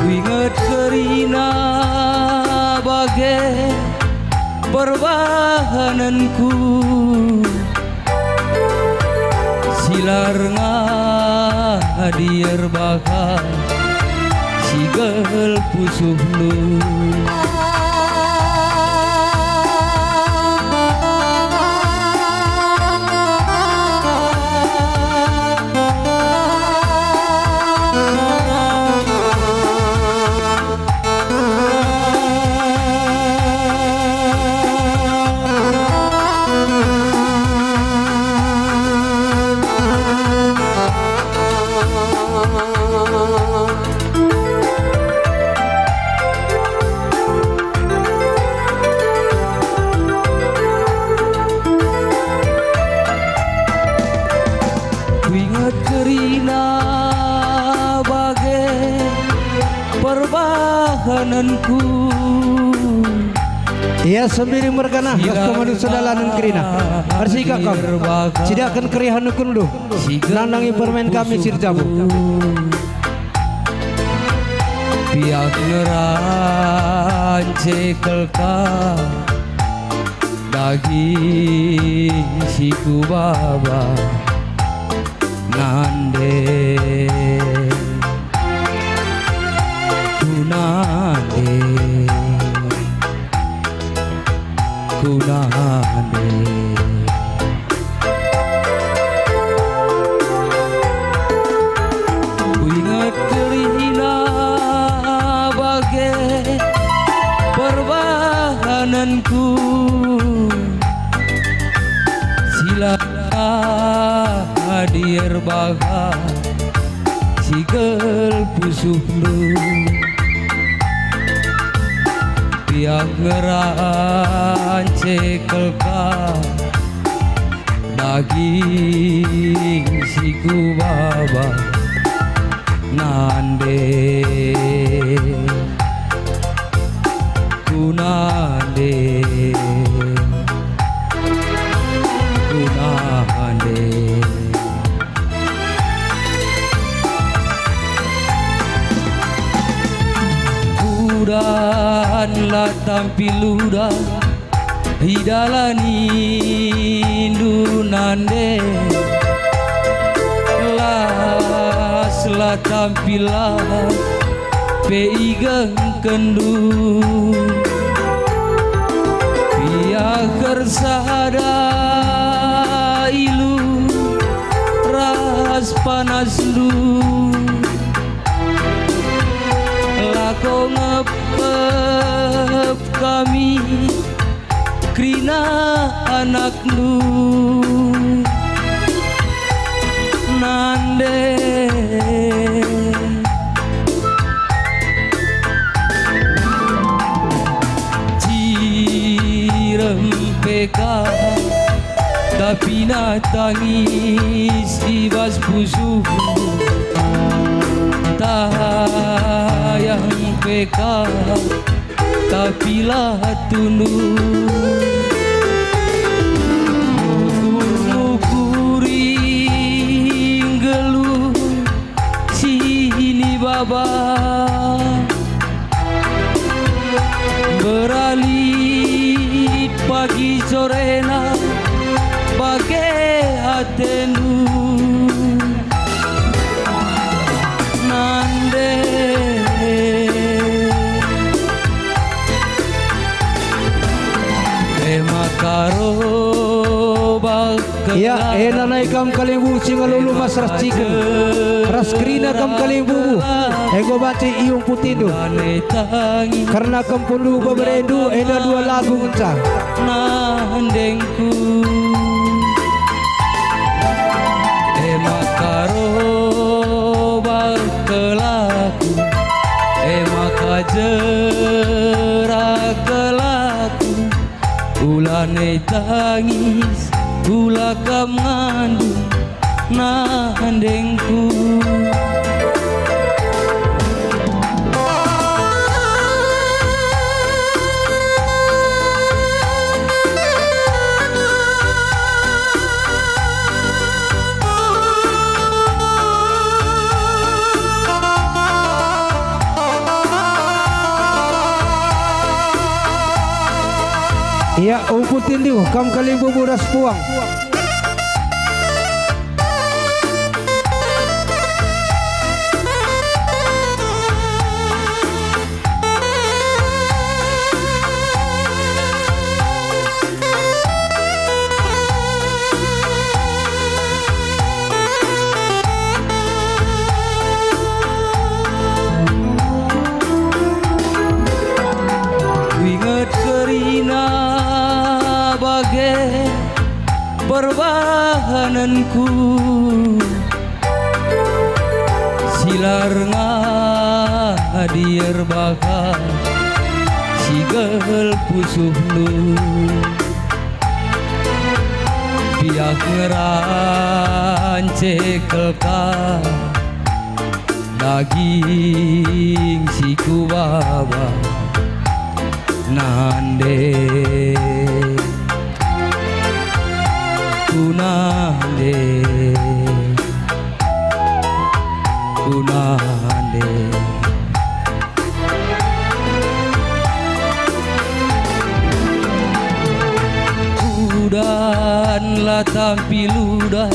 Winget kerina bagai perbahananku silar ngadir bakal sigel pusuh lu kerina bagai perbahananku. Ia sendiri merkana Rastu sedalanan kerina Arsika kam Sidakan kerihan kundu Nanangi permen kami sirjabu Piak ngerancekel ka daging siku baba nande kunande kunande ku ingat kerina bagai perbahananku sila hadir baga sigel pusuh lu piak ngerancekel ka daging siku baba nande kunande kunande dan la tampiluda hidalani nande la tampila peigang kendu pia kersada ilu ras panas lu lako ngepep kami krina anak lu nande cirempeka tapi natangis ibas pusuh tayang peka tapi lah tunu mukuring gelu sini baba beralih pagi sorena bagai hatenu nande emakaro ya enanai kam kalimbu singalulu mas ras chicken ras krina kam kalimbu ego baca iung putidu karena kam pundu berendu ena dua lagu ngencang nandengku emakaro bakelaku emakajera kelaku ulane tangis ula kam ngandung nandengku Ya umputin dia kam kaling bubu ras puang. Ingat kerina bagai perbahananku silar ngadir bakal sigel pusuhnu biak ngerancekelka daging siku baba nande kunande kunande udanlah tampiludah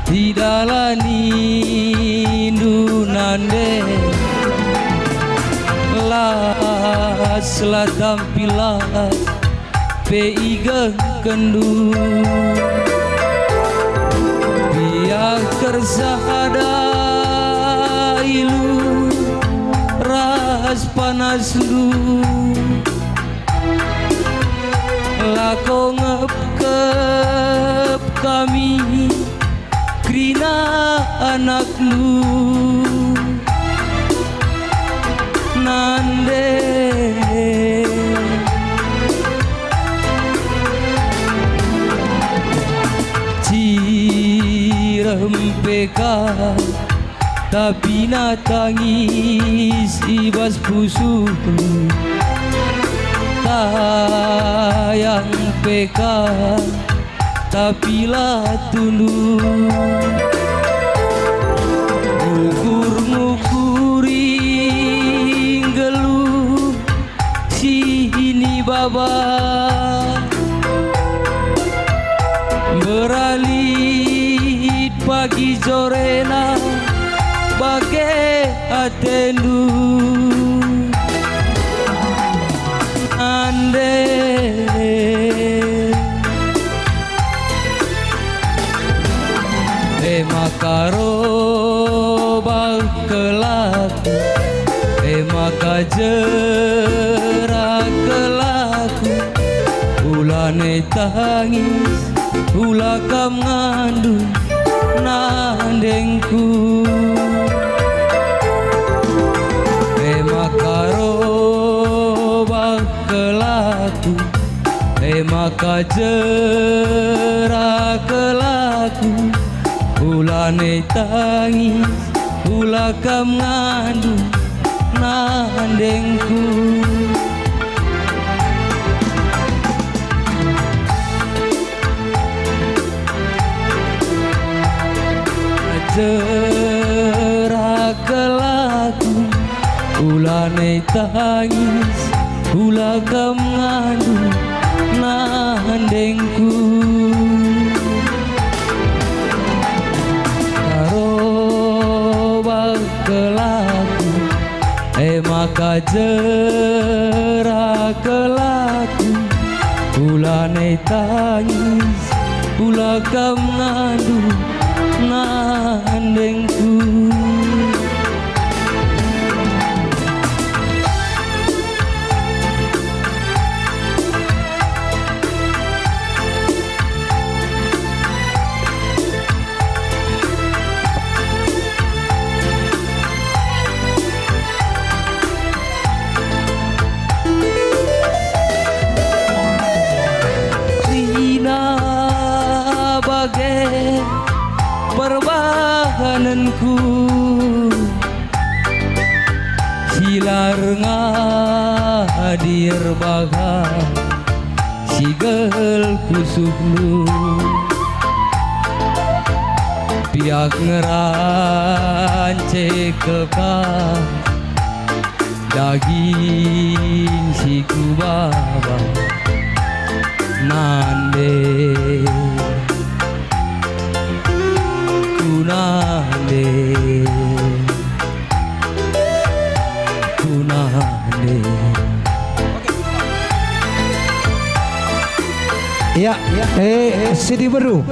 didalani dunande las la tampilas peigang kendu biar tersahada ilu ras panas lu lako ngep kami krina anak lu nande cirempeka tapi natangis ibas pusu tayang peka tapi lah tunduk ngukur-ngukuri geluh sini baba beralit pagi sorena bagai atendu ande makaro bangkelak maka jerak kelaku ulane tangis ulakam ngandung nandengku makaro bangkelaku maka jerak kelaku ulane tangis ulakam ngandung nandengku jerak kelaku ulane tangis ulakam ngandung nandengku kelaku maka jerak kelaku ulane tangis ulakam ngandung nandengku bagai perbahananku silar ngadir bagai sigel kusuklu piak ngerancekelka daging siku baba nande kunande kunande. Ya, CD baru.